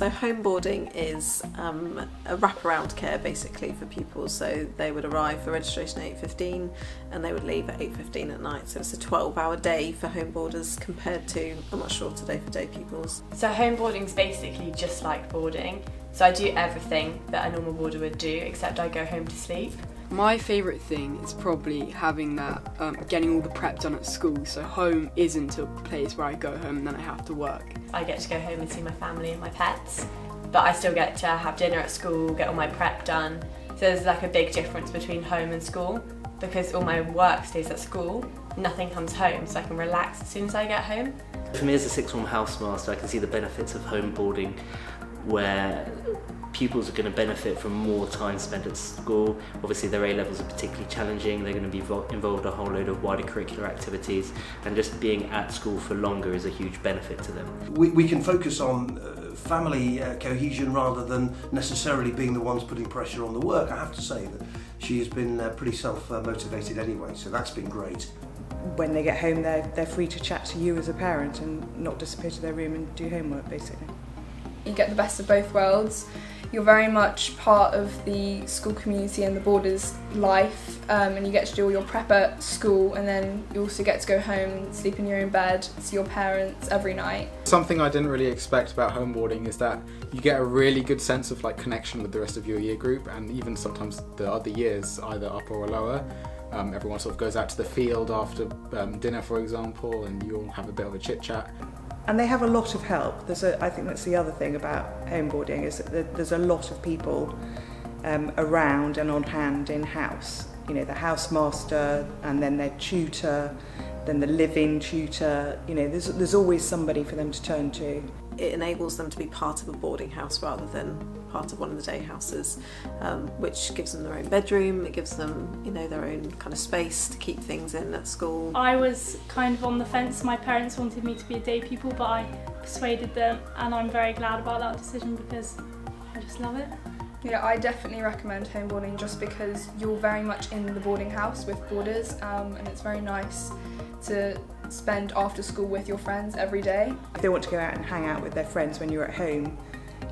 So homeboarding is a wraparound care basically for pupils. So they would arrive for registration at 8:15 and they would leave at 8:15 at night. So it's a 12-hour day for homeboarders compared to a much shorter day for day pupils. So homeboarding is basically just like boarding. So I do everything that a normal boarder would do, except I go home to sleep. My favourite thing is probably having that, getting all the prep done at school. So home isn't a place where I go home and then I have to work. I get to go home and see my family and my pets, but I still get to have dinner at school, get all my prep done. So there's like a big difference between home and school, because all my work stays at school, nothing comes home, so I can relax as soon as I get home. For me as a sixth form housemaster, I can see the benefits of home boarding, where pupils are going to benefit from more time spent at school. Obviously their A-levels are particularly challenging, they're going to be involved in a whole load of wider curricular activities, and just being at school for longer is a huge benefit to them. We can focus on family cohesion rather than necessarily being the ones putting pressure on the work. I have to say that she has been pretty self-motivated anyway, so that's been great. When they get home, they're free to chat to you as a parent and not disappear to their room and do homework, basically. You get the best of both worlds. You're very much part of the school community and the boarder's life, and you get to do all your prep at school, and then you also get to go home and sleep in your own bed, see your parents every night. Something I didn't really expect about homeboarding is that you get a really good sense of like connection with the rest of your year group, and even sometimes the other years, either upper or lower. Everyone sort of goes out to the field after dinner, for example, and you all have a bit of a chit chat. And they have a lot of help. I think that's the other thing about homeboarding, is that there's a lot of people around and on hand in-house. You know, the housemaster, and then their tutor, then the live-in tutor. You know, there's always somebody for them to turn to. It enables them to be part of a boarding house rather than part of one of the day houses, which gives them their own bedroom. It gives them, you know, their own kind of space to keep things in at school. I was kind of on the fence. My parents wanted me to be a day pupil, but I persuaded them, and I'm very glad about that decision because I just love it. Yeah, I definitely recommend homeboarding just because you're very much in the boarding house with boarders, and it's very nice to spend after school with your friends every day. If they want to go out and hang out with their friends when you're at home,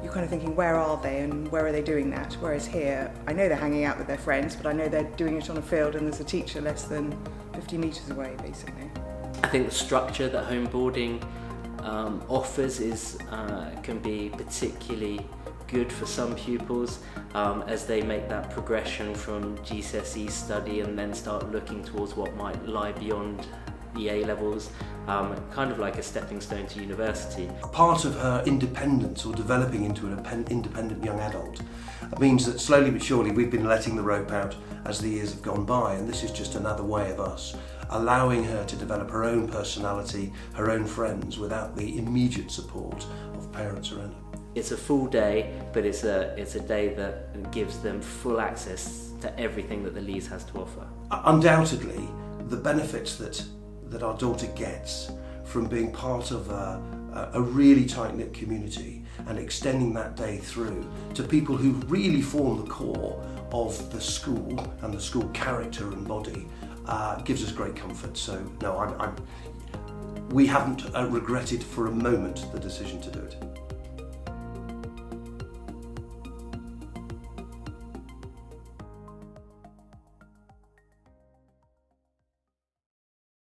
you're kind of thinking, where are they and where are they doing that? Whereas here, I know they're hanging out with their friends, but I know they're doing it on a field and there's a teacher less than 50 metres away, basically. I think the structure that homeboarding offers can be particularly good for some pupils as they make that progression from GCSE study and then start looking towards what might lie beyond the A-levels, kind of like a stepping stone to university. Part of her independence, or developing into an independent young adult, means that slowly but surely we've been letting the rope out as the years have gone by, and this is just another way of us allowing her to develop her own personality, her own friends, without the immediate support of parents around her. It's a full day, but it's a day that gives them full access to everything that the Leys has to offer. Undoubtedly, the benefits that our daughter gets from being part of a really tight-knit community and extending that day through to people who really form the core of the school and the school character and body gives us great comfort. So no, we haven't regretted for a moment the decision to do it.